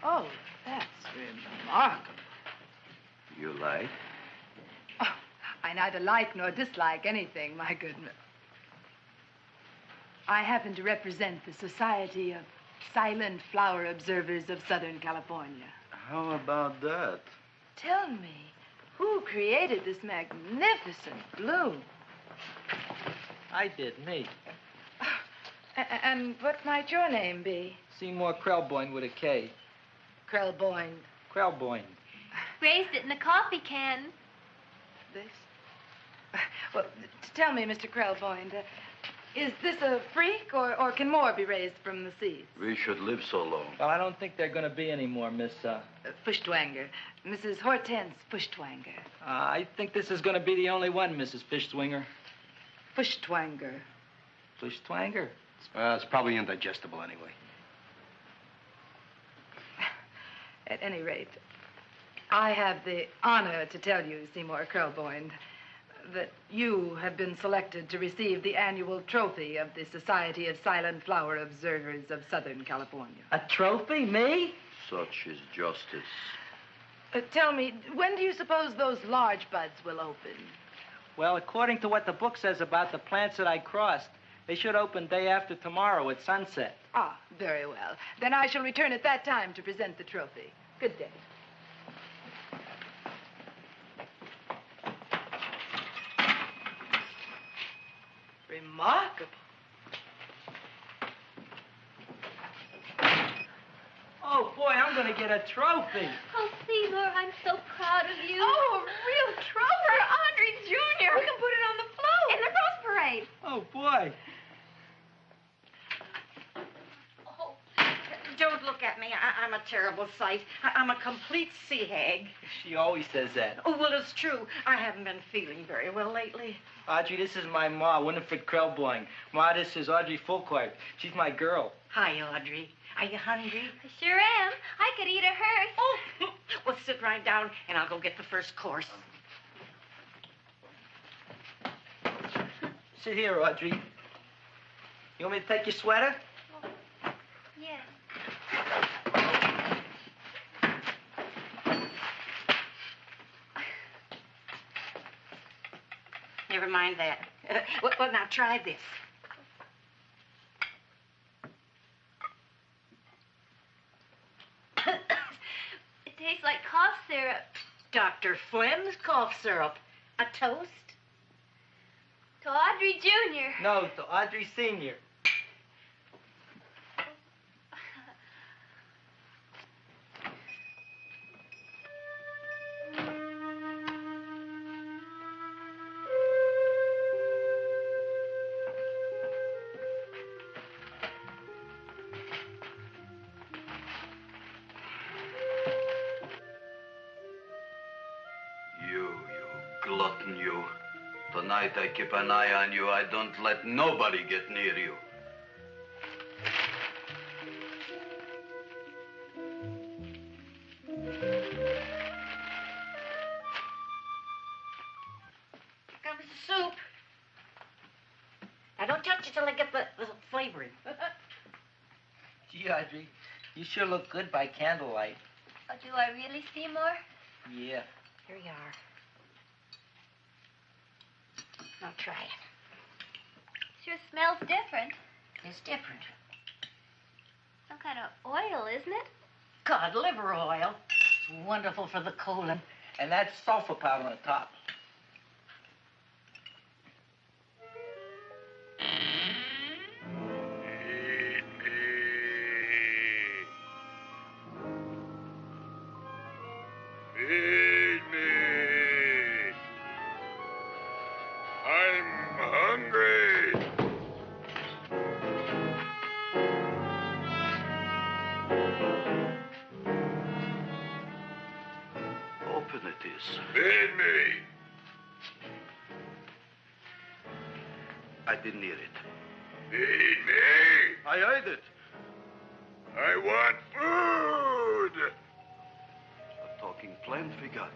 Oh, that's remarkable. You like? Oh, I neither like nor dislike anything, my goodness. I happen to represent the Society of Silent Flower Observers of Southern California. How about that? Tell me, who created this magnificent bloom? I did, me. And what might your name be? Seymour Krelboyne with a K. Krelboyne. Krelboyne. Raised it in a coffee can. This? Well, tell me, Mr. Krelboyne, is this a freak, or can more be raised from the seeds? We should live so long. Well, I don't think they're going to be any more, Miss, Fuschtwanger. Mrs. Hortense Fuschtwanger. I think this is going to be the only one, Mrs. Fishswinger. Fuschtwanger. Fuschtwanger? It's probably indigestible anyway. At any rate, I have the honor to tell you, Seymour Krelboyne, that you have been selected to receive the annual trophy of the Society of Silent Flower Observers of Southern California. A trophy? Me? Such is justice. Tell me, when do you suppose those large buds will open? Well, according to what the book says about the plants that I crossed, they should open day after tomorrow at sunset. Ah, very well. Then I shall return at that time to present the trophy. Good day. Remarkable. Oh, boy, I'm going to get a trophy. Oh, Seymour, I'm so proud of you. Oh, a real trophy for Audrey Jr. We can put it on the float. In the Rose Parade. Oh, boy. Don't look at me. I'm a terrible sight. I'm a complete sea hag. She always says that. Oh, well, it's true. I haven't been feeling very well lately. Audrey, this is my ma, Winifred Krelboyne. Ma, this is Audrey Fulcourt. She's my girl. Hi, Audrey. Are you hungry? I sure am. I could eat a hearse. Oh, well, sit right down, and I'll go get the first course. Sit here, Audrey. You want me to take your sweater? Yes. Never mind that. Well, now try this. It tastes like cough syrup. Dr. Flynn's cough syrup. A toast? To Audrey Jr. No, to Audrey Sr. Glutton, you. Tonight I keep an eye on you. I don't let nobody get near you. Comes the soup. Now, don't touch it till I get the flavoring. Gee, Audrey, you sure look good by candlelight. Oh, do I really, Seymour? Yeah. Here you are. Now try it. Sure smells different. It's different. Some kind of oil, isn't it? Cod liver oil. It's wonderful for the colon. And that's sulfur powder on the top. Feed me. I'm hungry. Open it is. Feed me. I didn't hear it. Feed me. I heard it. I want food. A talking plant we got.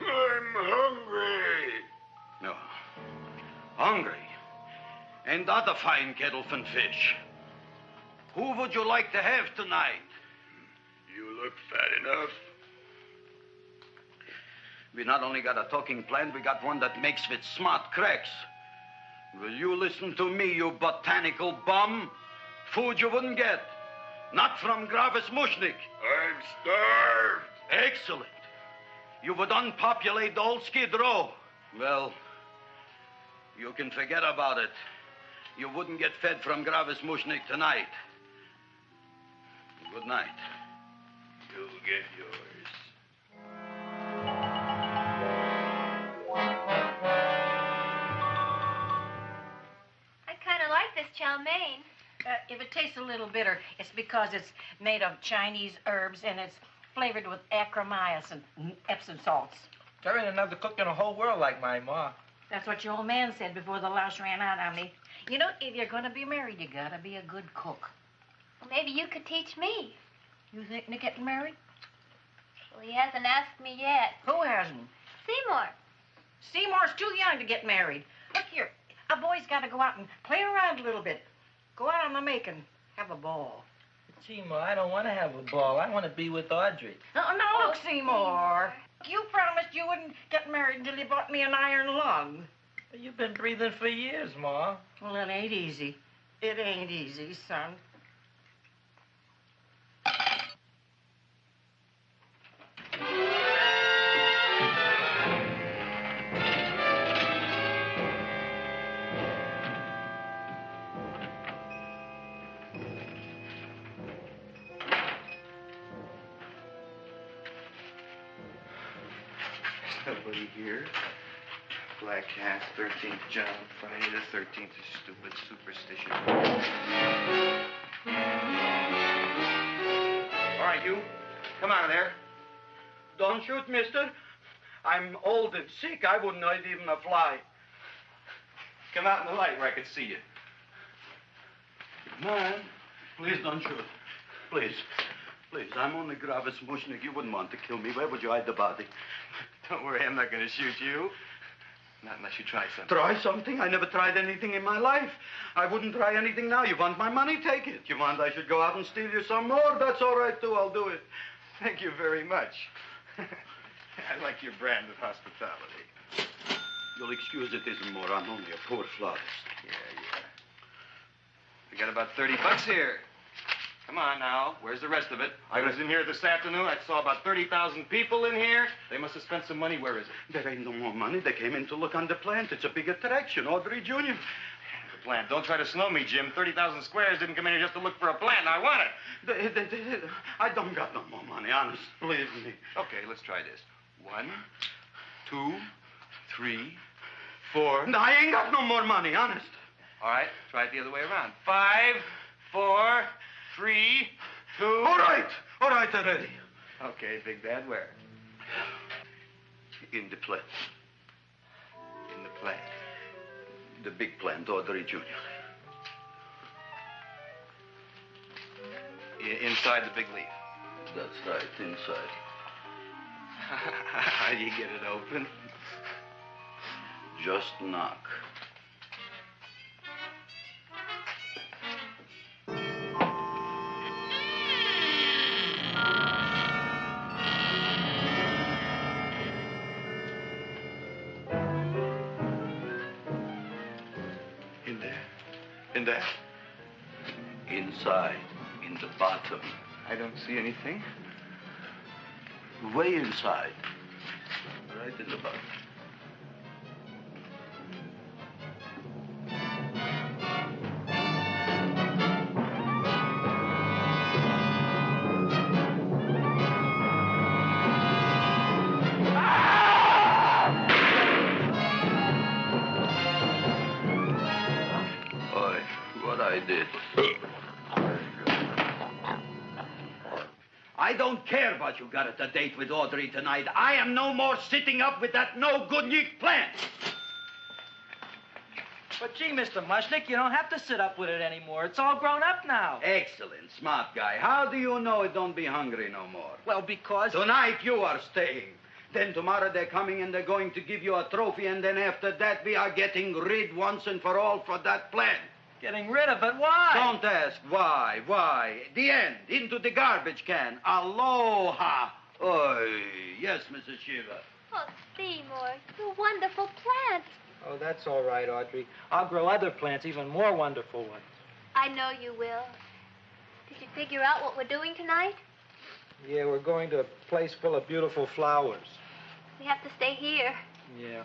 I'm hungry. No. Hungry. And other fine kettlefen fish. Who would you like to have tonight? You look fat enough. We not only got a talking plant, we got one that makes with smart cracks. Will you listen to me, you botanical bum? Food you wouldn't get. Not from Gravis Mushnick. I'm starved. Excellent. You would unpopulate the old Skid Row. Well, you can forget about it. You wouldn't get fed from Gravis Mushnick tonight. Good night. You'll get yours. I kind of like this chow mein. If it tastes a little bitter, it's because it's made of Chinese herbs and it's flavored with acromycin and Epsom salts. There ain't another cook in the whole world like my ma. That's what your old man said before the louse ran out on me. You know, if you're going to be married, you got to be a good cook. Well, maybe you could teach me. You think Nick getting married? Well, he hasn't asked me yet. Who hasn't? Seymour. Seymour's too young to get married. Look here, a boy's got to go out and play around a little bit. Go out on the make and have a ball. Seymour, I don't want to have a ball. I want to be with Audrey. No, look, Seymour. You promised you wouldn't get married until you bought me an iron lung. You've been breathing for years, Ma. Well, it ain't easy. It ain't easy, son. Nobody here. Black Cat, 13th John, Friday the 13th is stupid superstition. All right, you. Come out of there. Don't shoot, mister. I'm old and sick. I wouldn't hurt even a fly. Come out in the light where I can see you. Man, please don't shoot. Please. Please, I'm only Gravis Mushnick. You wouldn't want to kill me. Where would you hide the body? Don't worry, I'm not going to shoot you. Not unless you try something. Try something? I never tried anything in my life. I wouldn't try anything now. You want my money? Take it. You want I should go out and steal you some more? That's all right, too. I'll do it. Thank you very much. I like your brand of hospitality. You'll excuse it isn't more. I'm only a poor florist. Yeah. We got about $30 here. Come on now. Where's the rest of it? I was in here this afternoon. I saw about 30,000 people in here. They must have spent some money. Where is it? There ain't no more money. They came in to look on the plant. It's a big attraction. Audrey Jr. The plant. Don't try to snow me, Jim. 30,000 squares didn't come in here just to look for a plant. I want it. I don't got no more money, honest. Believe me. Okay, let's try this. 1, 2, 3, 4. No, I ain't got no more money, honest. All right, try it the other way around. 5, 4, 3, 2. All right already. Okay, Big Bad, where? In the plant. In the plant. The big plant, Audrey Jr. Inside the big leaf. That's right, inside. How do you get it open? Just knock. In there? Inside, in the bottom. I don't see anything. Way inside. Right in the bottom. I don't care about you got at the date with Audrey tonight. I am no more sitting up with that no-good Nick plant. But gee, Mr. Mushnick, you don't have to sit up with it anymore. It's all grown up now. Excellent, smart guy. How do you know it don't be hungry no more? Well, because... Tonight you are staying. Then tomorrow they're coming and they're going to give you a trophy, and then after that we are getting rid once and for all for that plant. Getting rid of it? Why? Don't ask why. Why? The end. Into the garbage can. Aloha. Oy. Yes, Mrs. Shiva. Oh, Seymour, you wonderful plant. Oh, that's all right, Audrey. I'll grow other plants, even more wonderful ones. I know you will. Did you figure out what we're doing tonight? Yeah, we're going to a place full of beautiful flowers. We have to stay here. Yeah.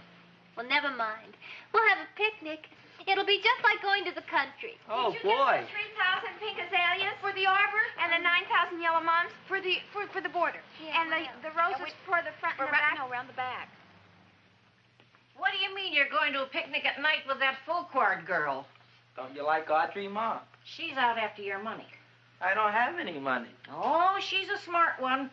Well, never mind. We'll have a picnic. It'll be just like going to the country. Oh, Did you boy. Get the 3,000 pink azaleas for the arbor and the 9,000 yellow mums for the border. Yeah, and the roses for the front and the back. No, around the back. What do you mean you're going to a picnic at night with that full-cord girl? Don't you like Audrey, Ma? She's out after your money. I don't have any money. Oh, she's a smart one.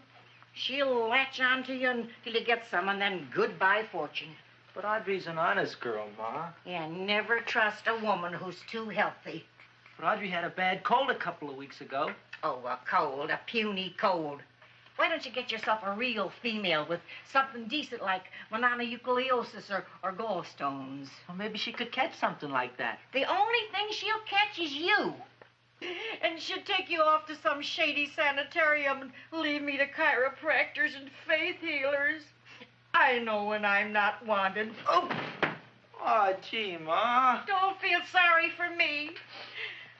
She'll latch on to you until you get some, and then goodbye fortune. But Audrey's an honest girl, Ma. Yeah, never trust a woman who's too healthy. But Audrey had a bad cold a couple of weeks ago. Oh, a cold, a puny cold. Why don't you get yourself a real female with something decent like mononucleosis or gallstones? Well, maybe she could catch something like that. The only thing she'll catch is you. And she'd take you off to some shady sanitarium and leave me to chiropractors and faith healers. I know when I'm not wanted. Oh, gee, Ma. Don't feel sorry for me.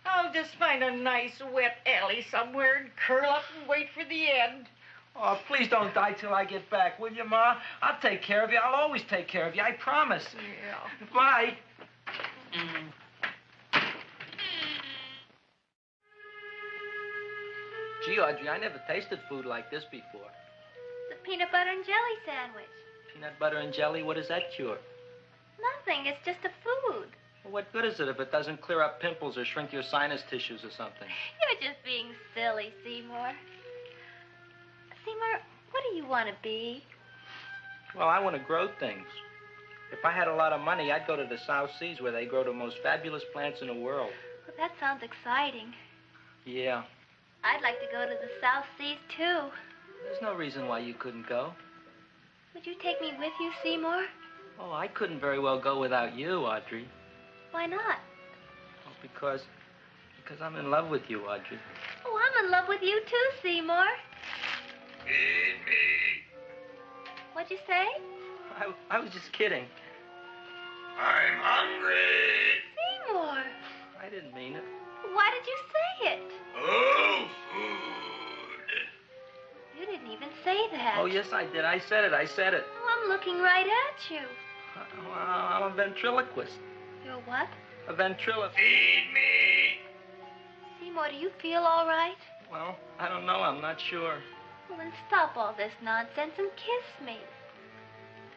I'll just find a nice wet alley somewhere and curl up and wait for the end. Oh, please don't die till I get back, will you, Ma? I'll take care of you. I'll always take care of you. I promise. Yeah. Bye. Gee, Audrey, I never tasted food like this before. The peanut butter and jelly sandwich. Peanut butter and jelly, what does that cure? Nothing. It's just a food. Well, what good is it if it doesn't clear up pimples or shrink your sinus tissues or something? You're just being silly, Seymour. Seymour, what do you want to be? Well, I want to grow things. If I had a lot of money, I'd go to the South Seas where they grow the most fabulous plants in the world. Well, that sounds exciting. Yeah. I'd like to go to the South Seas, too. There's no reason why you couldn't go. Would you take me with you, Seymour? Oh, I couldn't very well go without you, Audrey. Why not? Oh, because I'm in love with you, Audrey. Oh, I'm in love with you, too, Seymour. Feed me. What'd you say? I was just kidding. I'm hungry. Seymour. I didn't mean it. Why did you say it? Oh, food. You didn't even say that. Oh, yes, I did. I said it. Oh, I'm looking right at you. I'm a ventriloquist. You're what? A ventriloquist. Feed me. Seymour, do you feel all right? Well, I don't know. I'm not sure. Well, then stop all this nonsense and kiss me.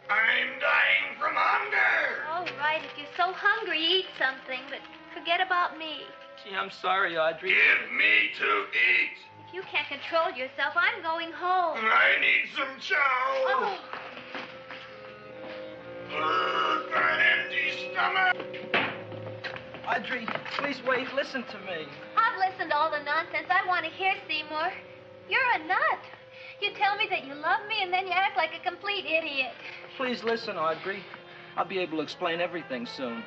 I'm dying from hunger. All right, if you're so hungry, eat something, but forget about me. Gee, I'm sorry, Audrey. Give me to eat. If you can't control yourself, I'm going home. I need some chow. Oh. For an empty stomach. Audrey, please wait. Listen to me. I've listened to all the nonsense I want to hear, Seymour. You're a nut. You tell me that you love me, and then you act like a complete idiot. Please listen, Audrey. I'll be able to explain everything soon.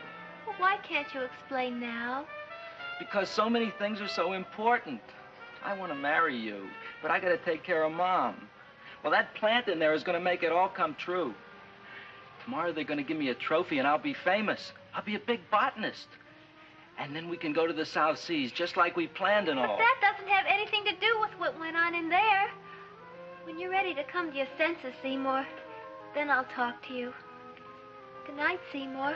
Well, why can't you explain now? Because so many things are so important. I want to marry you, but I got to take care of Mom. Well, that plant in there is going to make it all come true. Tomorrow they're going to give me a trophy, and I'll be famous. I'll be a big botanist. And then we can go to the South Seas, just like we planned and all. But that doesn't have anything to do with what went on in there. When you're ready to come to your senses, Seymour, then I'll talk to you. Good night, Seymour.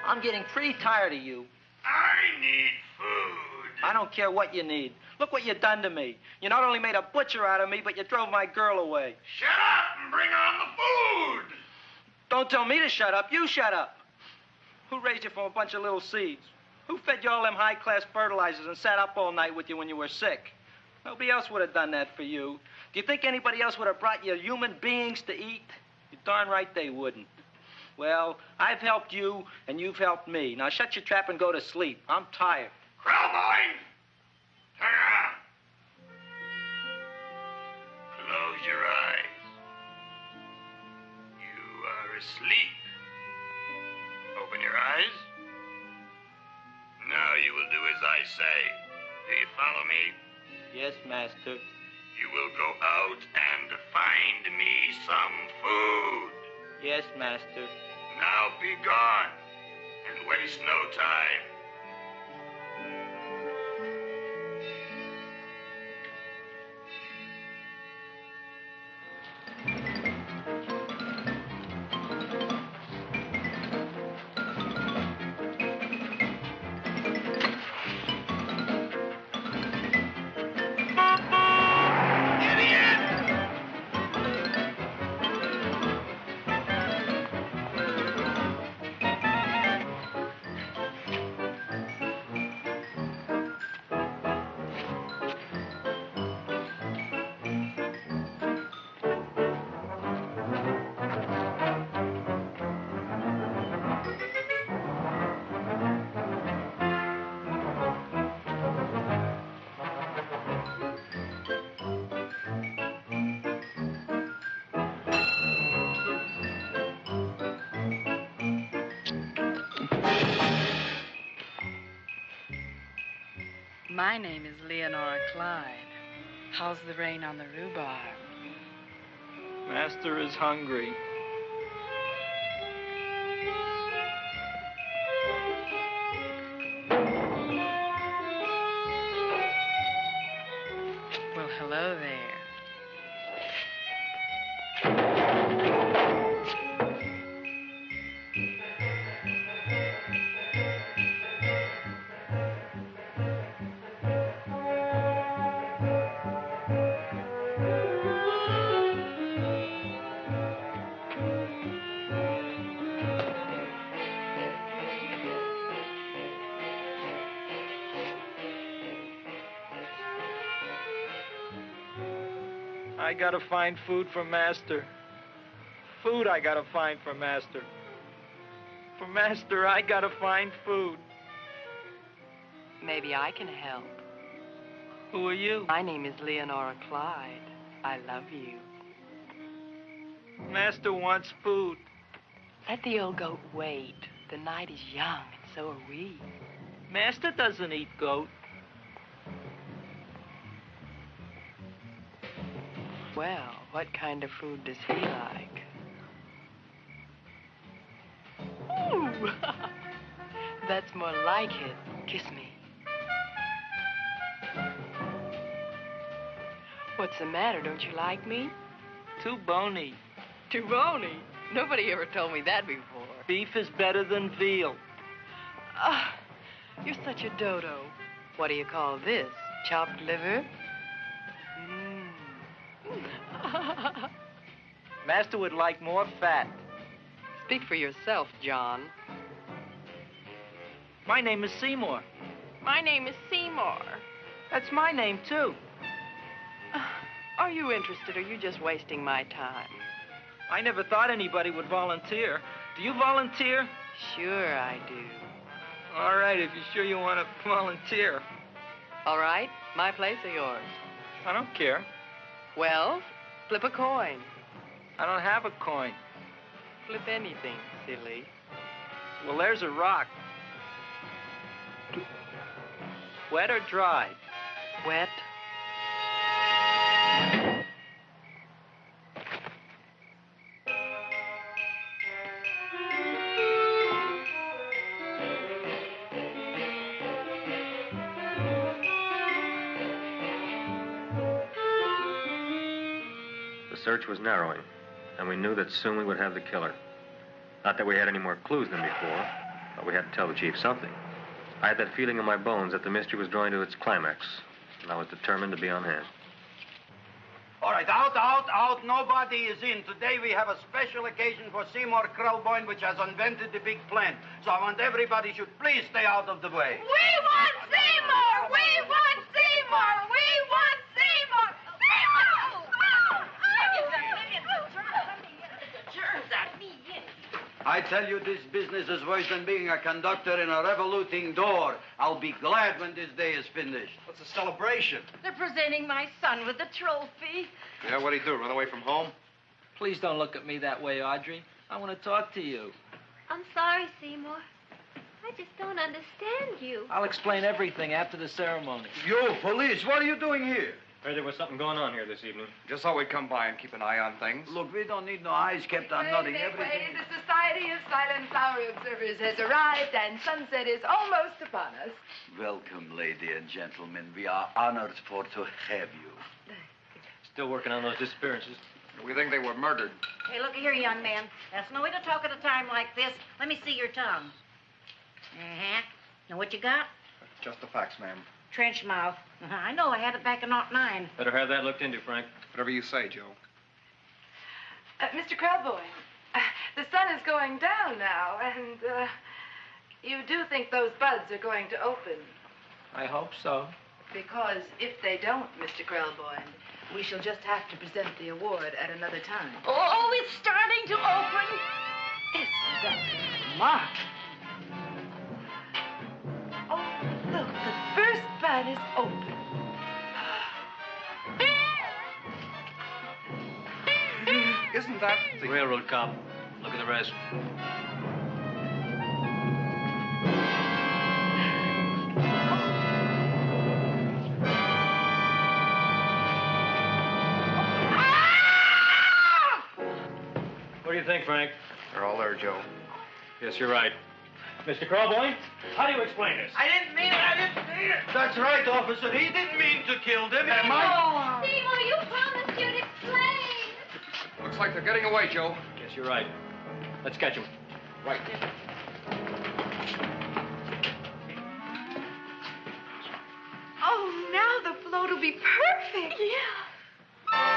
I'm getting pretty tired of you. I need food. I don't care what you need. Look what you done to me. You not only made a butcher out of me, but you drove my girl away. Shut up and bring on the food. Don't tell me to shut up. You shut up. Who raised you from a bunch of little seeds? Who fed you all them high-class fertilizers and sat up all night with you when you were sick? Nobody else would have done that for you. Do you think anybody else would have brought you human beings to eat? You're darn right they wouldn't. Well, I've helped you, and you've helped me. Now shut your trap and go to sleep. I'm tired. Krellboy, turn around. Close your eyes. You are asleep. Open your eyes. Now you will do as I say. Do you follow me? Yes, master. You will go out and find me some food. Yes, master. Now be gone and waste no time. My name is Leonora Clyde. How's the rain on the rhubarb? Master is hungry. Well, hello there. I gotta find food for Master. Food I gotta find for Master. For Master, I gotta find food. Maybe I can help. Who are you? My name is Leonora Clyde. I love you. Master wants food. Let the old goat wait. The night is young, and so are we. Master doesn't eat goat. Well, what kind of food does he like? Ooh! That's more like it. Kiss me. What's the matter? Don't you like me? Too bony. Too bony? Nobody ever told me that before. Beef is better than veal. Ah, you're such a dodo. What do you call this? Chopped liver? Master would like more fat. Speak for yourself, John. My name is Seymour. My name is Seymour. That's my name, too. Are you interested, or are you just wasting my time? I never thought anybody would volunteer. Do you volunteer? Sure I do. All right, if you're sure you want to volunteer. All right, my place or yours? I don't care. Well, flip a coin. I don't have a coin. Flip anything, silly. Well, there's a rock. Wet or dry? Wet. The search was narrowing, and we knew that soon we would have the killer. Not that we had any more clues than before, but we had to tell the chief something. I had that feeling in my bones that the mystery was drawing to its climax, and I was determined to be on hand. All right, out. Nobody is in. Today we have a special occasion for Seymour Krelboyne, which has invented the big plan. So I want everybody should please stay out of the way. We want Seymour! We want Seymour! We want Seymour! Seymour! I tell you, this business is worse than being a conductor in a revoluting door. I'll be glad when this day is finished. What's a celebration? They're presenting my son with a trophy. Yeah, what'd he do? Run away from home? Please don't look at me that way, Audrey. I want to talk to you. I'm sorry, Seymour. I just don't understand you. I'll explain everything after the ceremony. You, police, what are you doing here? Heard there was something going on here this evening. Just thought we'd come by and keep an eye on things. Look, we don't need no eyes kept on nothing. Wait, Everything. the Society of Silent Flower Observers has arrived, and sunset is almost upon us. Welcome, lady and gentlemen. We are honored for to have you. Still working on those disappearances. We think they were murdered. Hey, look here, young man. That's no way to talk at a time like this. Let me see your tongue. Uh-huh. Know what you got? Just the facts, ma'am. Trench mouth. I know. I had it back in '09. Better have that looked into, Frank. Whatever you say, Joe. Mr. Krelboyne, the sun is going down now, and you do think those buds are going to open? I hope so. Because if they don't, Mr. Krelboyne, we shall just have to present the award at another time. Oh, it's starting to open. Isn't that smart? Oh, look, the first bud is open. Isn't that The railroad cop. Look at the rest. What do you think, Frank? They're all there, Joe. Yes, you're right. Mr. Krelboyne, how do you explain this? I didn't mean it. That's right, officer. He didn't mean to kill them. Am I? Seymour, you promised you'd explain. Looks like they're getting away, Joe. Yes, you're right. Let's catch him. Right. Oh, now the float will be perfect. Yeah.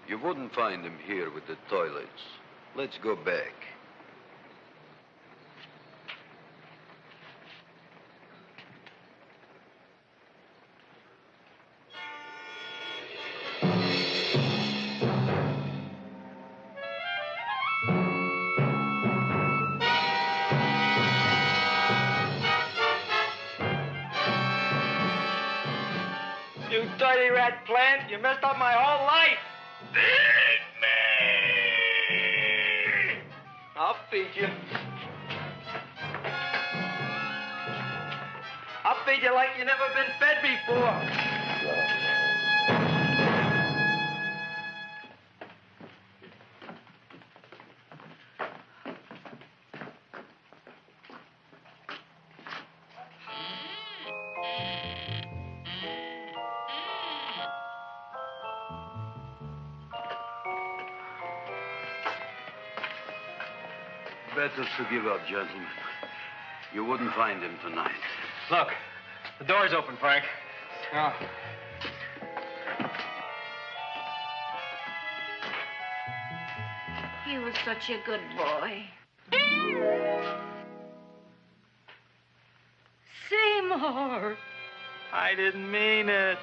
You wouldn't find him here with the toilets. Let's go back. You dirty rat plant, you messed up my whole life. Feed me! I'll feed you. I'll feed you like you never been fed before. Better to give up, gentlemen. You wouldn't find him tonight. Look, the door's open, Frank. Oh. He was such a good boy. Seymour! I didn't mean it.